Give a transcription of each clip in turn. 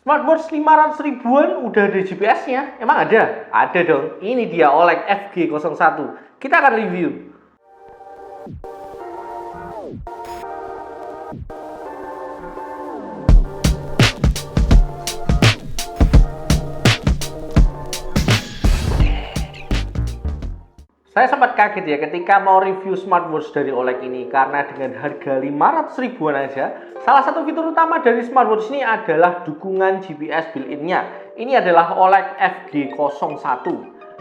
Smartwatch 500 ribuan udah ada GPS-nya? Emang ada? Ada dong. Ini dia OLED FG01. Kita akan review. Saya sempat kaget ya ketika mau review smartwatch dari OLED ini, karena dengan harga 500 ribuan aja, salah satu fitur utama dari smartwatch ini adalah dukungan GPS built-in-nya. Ini adalah OLED FG01.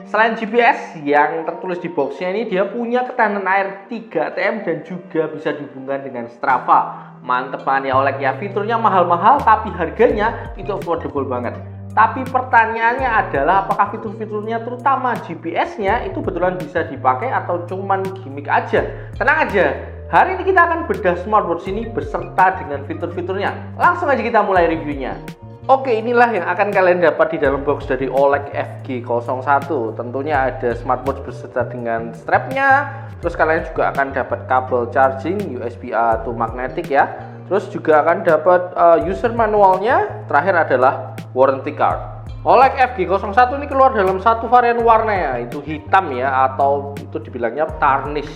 Selain GPS yang tertulis di boxnya ini, dia punya ketahanan air 3 ATM dan juga bisa dihubungkan dengan Strava. Mantep banget ya OLED ya, fiturnya mahal-mahal tapi harganya itu affordable banget. Tapi pertanyaannya adalah apakah fitur-fiturnya terutama GPS-nya itu betulan bisa dipakai atau cuman gimmick aja? Tenang aja, hari ini kita akan bedah smartwatch ini beserta dengan fitur-fiturnya. Langsung aja kita mulai reviewnya. Oke, inilah yang akan kalian dapat di dalam box dari OLED FG01. Tentunya ada smartwatch beserta dengan strapnya. Terus kalian juga akan dapat kabel charging USB-A to magnetic ya. Terus juga akan dapat user manualnya. Terakhir adalah warranty card. OLED FG01 ini keluar dalam satu varian warnanya, itu hitam ya, atau itu dibilangnya tarnish.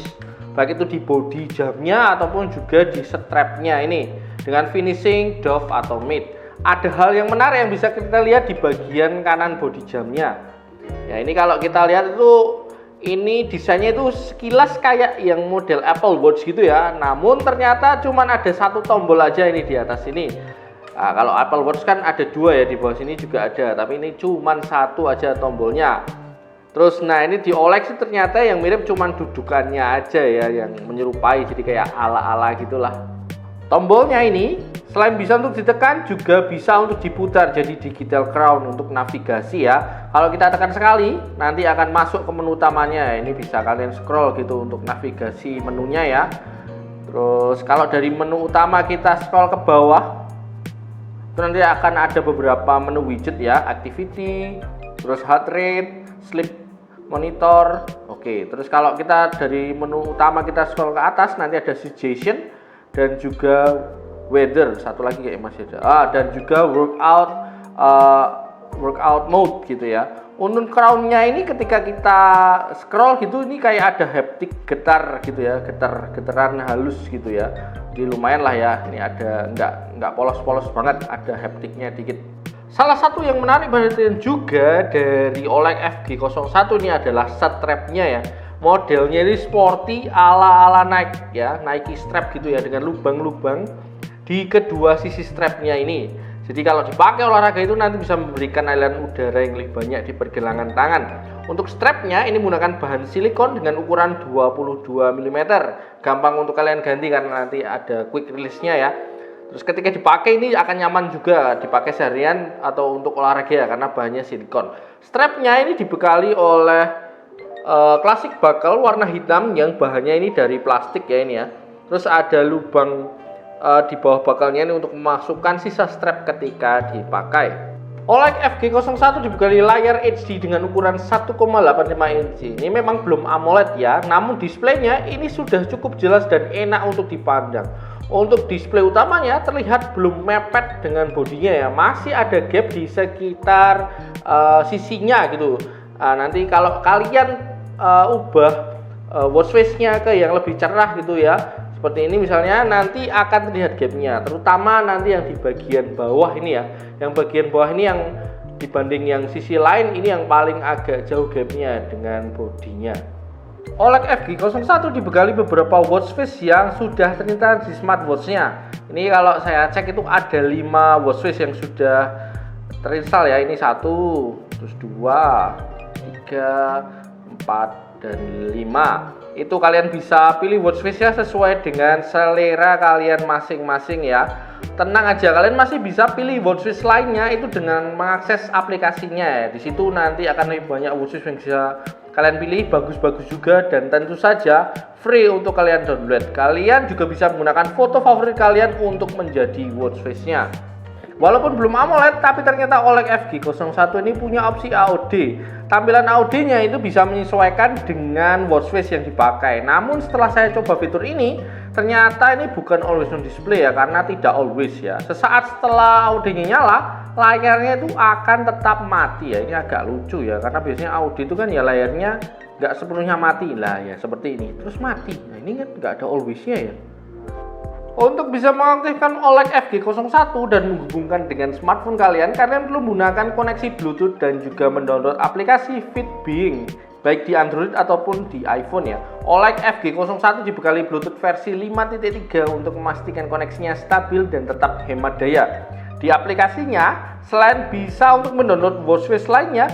Baik itu di body jamnya ataupun juga di strapnya ini dengan finishing doff atau matte. Ada hal yang menarik yang bisa kita lihat di bagian kanan body jamnya. Ya, ini kalau kita lihat itu ini desainnya itu sekilas kayak yang model Apple Watch gitu ya. Namun ternyata cuman ada satu tombol aja ini di atas ini. Nah, kalau Apple Watch kan ada dua ya, di bawah sini juga ada, tapi ini cuman satu aja tombolnya. Terus nah ini di OLED sih ternyata yang mirip cuman dudukannya aja ya, yang menyerupai, jadi kayak ala-ala gitulah. Tombolnya ini selain bisa untuk ditekan juga bisa untuk diputar jadi digital crown untuk navigasi ya. Kalau kita tekan sekali nanti akan masuk ke menu utamanya. Ini bisa kalian scroll gitu untuk navigasi menunya ya. Terus kalau dari menu utama kita scroll ke bawah, itu nanti akan ada beberapa menu widget ya, activity, terus heart rate, sleep monitor. Oke, terus kalau kita dari menu utama kita scroll ke atas nanti ada suggestion dan juga weather, satu lagi kayak masih ada, dan juga workout mode gitu ya. Untuk crownnya ini ketika kita scroll gitu, ini kayak ada haptic getar gitu ya, getaran halus gitu ya. Jadi lumayan lah ya, ini ada nggak polos-polos banget, ada haptiknya dikit. Salah satu yang menarik perhatian juga dari OLED FG01 ini adalah strapnya ya. Modelnya ini sporty ala Nike ya, Nike strap gitu ya, dengan lubang-lubang di kedua sisi strapnya ini. Jadi kalau dipakai olahraga itu nanti bisa memberikan aliran udara yang lebih banyak di pergelangan tangan. Untuk strapnya ini menggunakan bahan silikon dengan ukuran 22 mm. Gampang untuk kalian ganti karena nanti ada quick release-nya ya. Terus ketika dipakai ini akan nyaman juga dipakai seharian atau untuk olahraga ya, karena bahannya silikon. Strapnya ini dibekali oleh klasik buckle warna hitam yang bahannya ini dari plastik ya ini ya. Terus ada lubang di bawah buckle-nya ini untuk memasukkan sisa strap ketika dipakai. OLED FG01 dibekali layar HD dengan ukuran 1,85 inci. Ini memang belum AMOLED ya, namun displaynya ini sudah cukup jelas dan enak untuk dipandang. Untuk display utamanya terlihat belum mepet dengan bodinya ya, masih ada gap di sekitar sisinya gitu. Nanti kalau kalian ubah watch face-nya ke yang lebih cerah gitu ya, seperti ini misalnya, nanti akan terlihat gapnya, terutama nanti yang di bagian bawah ini ya. Yang bagian bawah ini yang dibanding yang sisi lain ini yang paling agak jauh gapnya dengan bodinya. OLED FG01 dibekali beberapa watch face yang sudah terintegrasi di smartwatch-nya. Ini kalau saya cek itu ada 5 watch face yang sudah terinstall ya. Ini 1, terus 2, 3, 4, dan 5. Itu kalian bisa pilih watch face-nya sesuai dengan selera kalian masing-masing ya. Tenang aja, kalian masih bisa pilih watch face lainnya itu dengan mengakses aplikasinya ya. Di situ nanti akan lebih banyak watch face yang bisa kalian pilih, bagus-bagus juga, dan tentu saja free untuk kalian download. Kalian juga bisa menggunakan foto favorit kalian untuk menjadi watch face-nya. Walaupun belum AMOLED, tapi ternyata OLED FG01 ini punya opsi AOD. Tampilan AOD-nya itu bisa menyesuaikan dengan watchface yang dipakai. Namun setelah saya coba fitur ini, ternyata ini bukan always on display ya, karena tidak always ya. Sesaat setelah AOD-nya nyala, layarnya itu akan tetap mati ya. Ini agak lucu ya, karena biasanya AOD itu kan ya layarnya nggak sepenuhnya mati lah ya, seperti ini. Terus mati. Nah ini kan nggak ada always-nya ya. Untuk bisa mengaktifkan OLED FG01 dan menghubungkan dengan smartphone kalian perlu menggunakan koneksi Bluetooth dan juga mendownload aplikasi FitBeing baik di Android ataupun di iPhone ya. OLED FG01 dibekali Bluetooth versi 5.3 untuk memastikan koneksinya stabil dan tetap hemat daya. Di aplikasinya, selain bisa untuk mendownload watchface lainnya,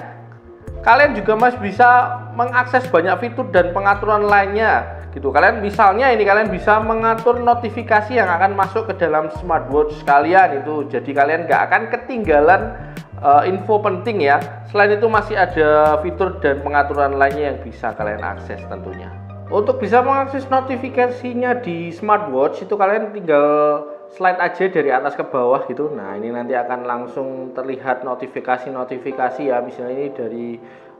kalian juga masih bisa mengakses banyak fitur dan pengaturan lainnya. Gitu. Kalian bisa mengatur notifikasi yang akan masuk ke dalam smartwatch kalian itu. Jadi kalian nggak akan ketinggalan info penting ya. Selain itu masih ada fitur dan pengaturan lainnya yang bisa kalian akses tentunya. Untuk bisa mengakses notifikasinya di smartwatch itu kalian tinggal slide aja dari atas ke bawah gitu. Nah, ini nanti akan langsung terlihat notifikasi ya. Misalnya ini dari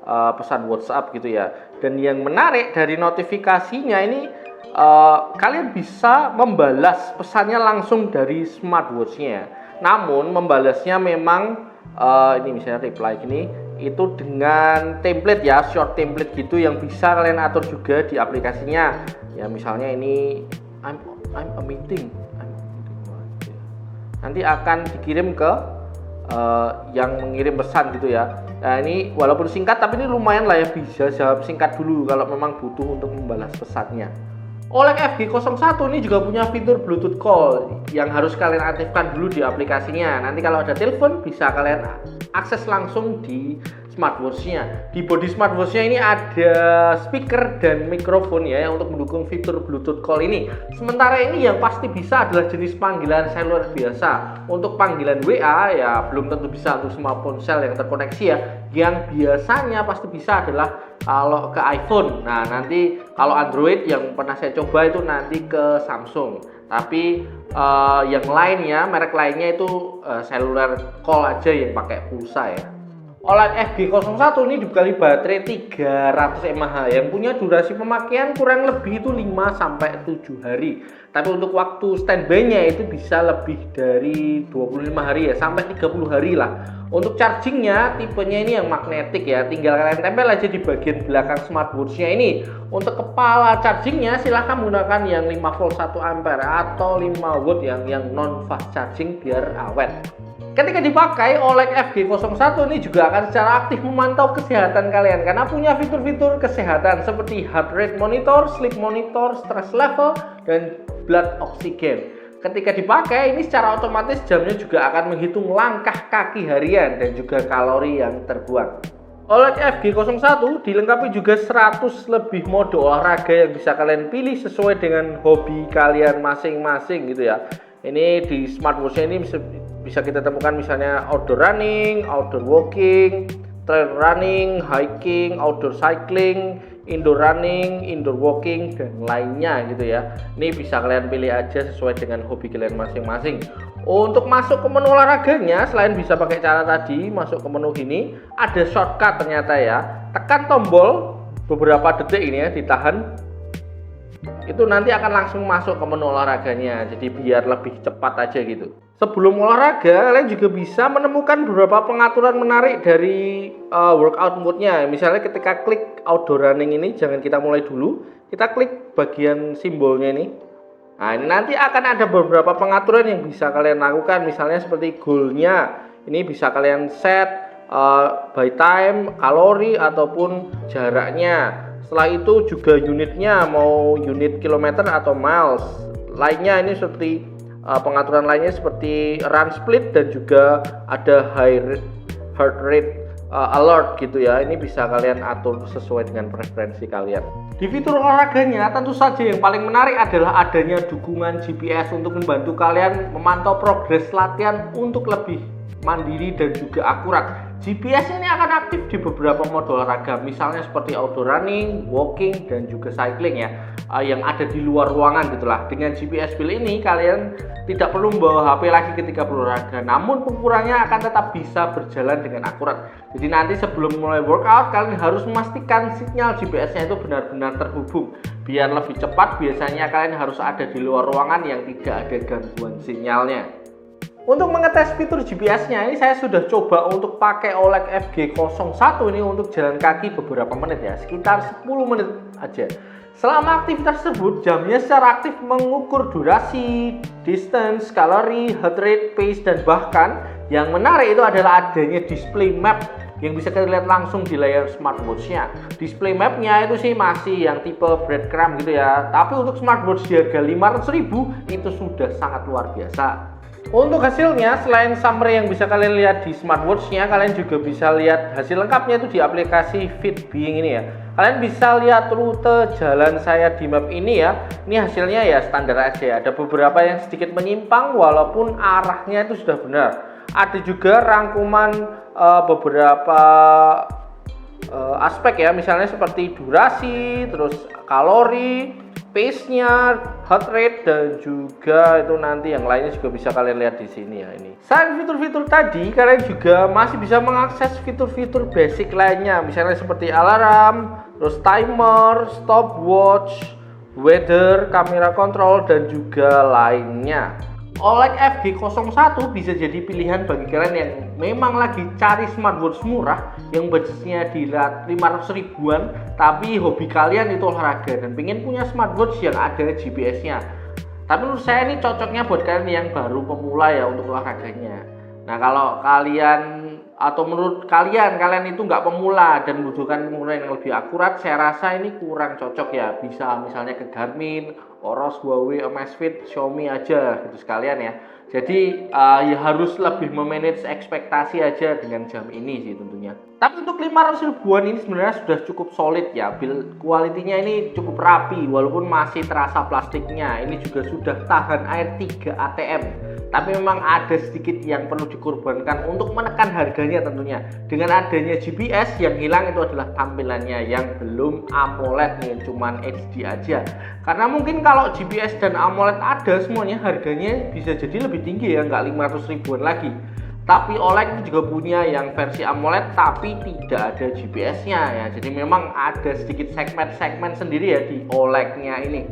pesan WhatsApp gitu ya. Dan yang menarik dari notifikasinya ini kalian bisa membalas pesannya langsung dari smartwatch-nya. Namun membalasnya memang ini misalnya reply gini itu dengan template ya, short template gitu yang bisa kalian atur juga di aplikasinya. Ya misalnya ini I'm a meeting. Nanti akan dikirim ke yang mengirim pesan gitu ya. Nah ini walaupun singkat tapi ini lumayan lah ya, bisa jawab singkat dulu kalau memang butuh untuk membalas pesannya. OLED FG01 ini juga punya fitur Bluetooth Call yang harus kalian aktifkan dulu di aplikasinya. Nanti kalau ada telepon bisa kalian akses langsung di smartwatch-nya. Di body smartwatch-nya ini ada speaker dan mikrofon ya untuk mendukung fitur Bluetooth Call ini. Sementara ini yang pasti bisa adalah jenis panggilan seluler biasa. Untuk panggilan WA ya belum tentu bisa untuk semua ponsel yang terkoneksi ya. Yang biasanya pasti bisa adalah kalau ke iPhone. Nah nanti kalau Android yang pernah saya coba itu nanti ke Samsung. Tapi yang lainnya, merek lainnya itu cellular call aja yang pakai pulsa ya. OLED FG01 ini dibekali baterai 300 mAh yang punya durasi pemakaian kurang lebih itu 5-7 hari. Tapi untuk waktu standby-nya itu bisa lebih dari 25 hari ya, sampai 30 hari lah. Untuk chargingnya tipenya ini yang magnetik ya, tinggal kalian tempel aja di bagian belakang smartwatch-nya ini. Untuk kepala chargingnya silahkan menggunakan yang 5V 1A atau 5W yang non fast charging biar awet. Ketika dipakai, OLED FG01 ini juga akan secara aktif memantau kesehatan kalian karena punya fitur-fitur kesehatan seperti heart rate monitor, sleep monitor, stress level, dan blood oxygen. Ketika dipakai, ini secara otomatis jamnya juga akan menghitung langkah kaki harian dan juga kalori yang terbuang. OLED FG01 dilengkapi juga 100 lebih mode olahraga yang bisa kalian pilih sesuai dengan hobi kalian masing-masing gitu ya. Ini di smartwatch ini bisa kita temukan misalnya outdoor running, outdoor walking, trail running, hiking, outdoor cycling, indoor running, indoor walking, dan lainnya gitu ya. Ini bisa kalian pilih aja sesuai dengan hobi kalian masing-masing. Untuk masuk ke menu olahraganya, selain bisa pakai cara tadi masuk ke menu gini, ada shortcut ternyata ya. Tekan tombol beberapa detik ini ya, ditahan. Itu nanti akan langsung masuk ke menu olahraganya, jadi biar lebih cepat aja gitu. Sebelum olahraga, kalian juga bisa menemukan beberapa pengaturan menarik dari workout mode-nya. Misalnya ketika klik outdoor running ini, jangan kita mulai dulu, kita klik bagian simbolnya ini. Nah ini nanti akan ada beberapa pengaturan yang bisa kalian lakukan, misalnya seperti goalnya, ini bisa kalian set by time, kalori, ataupun jaraknya. Setelah itu juga unitnya, mau unit kilometer atau miles. Lainnya ini seperti pengaturan lainnya seperti run split dan juga ada heart rate alert gitu ya. Ini bisa kalian atur sesuai dengan preferensi kalian. Di fitur olahraganya tentu saja yang paling menarik adalah adanya dukungan GPS untuk membantu kalian memantau progres latihan untuk lebih mandiri dan juga akurat. GPS ini akan aktif di beberapa mode olahraga, misalnya seperti outdoor running, walking, dan juga cycling ya, yang ada di luar ruangan gitulah. Dengan GPS built ini kalian tidak perlu membawa HP lagi ketika berolahraga, namun pengukurannya akan tetap bisa berjalan dengan akurat. Jadi nanti sebelum mulai workout kalian harus memastikan sinyal GPS-nya itu benar-benar terhubung. Biar lebih cepat, biasanya kalian harus ada di luar ruangan yang tidak ada gangguan sinyalnya. Untuk mengetes fitur GPS-nya ini saya sudah coba untuk pakai OLED FG01 ini untuk jalan kaki beberapa menit ya, sekitar 10 menit aja. Selama aktivitas tersebut, jamnya secara aktif mengukur durasi, distance, kalori, heart rate, pace, dan bahkan yang menarik itu adalah adanya display map yang bisa kita lihat langsung di layar smartwatch-nya. Display map-nya itu sih masih yang tipe breadcrumb gitu ya, tapi untuk smartwatch di harga 500.000 itu sudah sangat luar biasa. Untuk hasilnya, selain summary yang bisa kalian lihat di smartwatch-nya, kalian juga bisa lihat hasil lengkapnya itu di aplikasi Fitbeing ini ya. Kalian bisa lihat rute jalan saya di map ini ya. Ini hasilnya ya standar aja ya. Ada beberapa yang sedikit menyimpang walaupun arahnya itu sudah benar. Ada juga rangkuman beberapa aspek ya, misalnya seperti durasi, terus kalori, pace-nya, heart rate, dan juga itu nanti yang lainnya juga bisa kalian lihat di sini ya ini. Selain fitur-fitur tadi, kalian juga masih bisa mengakses fitur-fitur basic lainnya, misalnya seperti alarm, terus timer, stopwatch, weather, kamera control, dan juga lainnya. OLED FG01 bisa jadi pilihan bagi kalian yang memang lagi cari smartwatch murah yang budgetnya di 500 ribuan, tapi hobi kalian itu olahraga dan pengen punya smartwatch yang ada GPS-nya. Tapi menurut saya ini cocoknya buat kalian yang baru pemula ya untuk olahraganya. Nah, kalau kalian atau menurut kalian itu nggak pemula dan membutuhkan pengukuran yang lebih akurat, saya rasa ini kurang cocok ya. Bisa misalnya ke Garmin, Oros, Huawei, Amazfit, Xiaomi aja gitu sekalian ya. Jadi ya harus lebih memanage ekspektasi aja dengan jam ini sih tentunya. Tapi untuk 500 ribuan ini sebenarnya sudah cukup solid ya. Build quality-nya ini cukup rapi walaupun masih terasa plastiknya. Ini juga sudah tahan air 3 ATM. Tapi memang ada sedikit yang perlu dikorbankan untuk menekan harganya tentunya. Dengan adanya GPS, yang hilang itu adalah tampilannya yang belum AMOLED nih, cuman HD aja. Karena mungkin kalau GPS dan AMOLED ada semuanya, harganya bisa jadi lebih tinggi ya, nggak 500 ribuan lagi. Tapi OLED juga punya yang versi AMOLED tapi tidak ada GPS-nya ya. Jadi memang ada sedikit segmen-segmen sendiri ya di OLED-nya ini.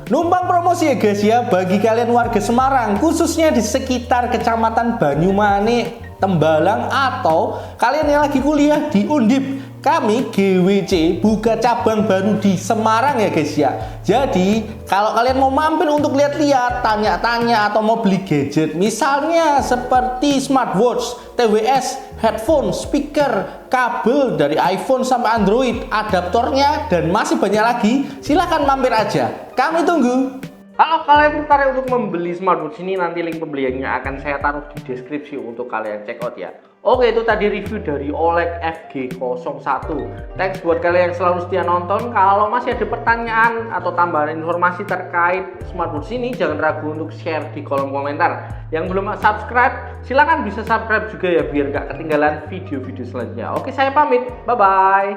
Numpang promosi ya guys ya, bagi kalian warga Semarang, khususnya di sekitar Kecamatan Banyumane, Tembalang, atau kalian yang lagi kuliah di Undip. Kami GWC buka cabang baru di Semarang ya guys ya. Jadi kalau kalian mau mampir untuk lihat-lihat, tanya-tanya, atau mau beli gadget, misalnya seperti smartwatch, TWS, headphone, speaker, kabel dari iPhone sampai Android, adaptornya, dan masih banyak lagi, silahkan mampir aja. Kami tunggu. Kalau kalian tertarik untuk membeli smartwatch ini, nanti link pembeliannya akan saya taruh di deskripsi untuk kalian check out ya. Oke, itu tadi review dari OLED FG01. Thanks buat kalian yang selalu setia nonton. Kalau masih ada pertanyaan atau tambahan informasi terkait smartwatch ini, jangan ragu untuk share di kolom komentar. Yang belum subscribe, silahkan bisa subscribe juga ya biar gak ketinggalan video-video selanjutnya. Oke, saya pamit. Bye-bye.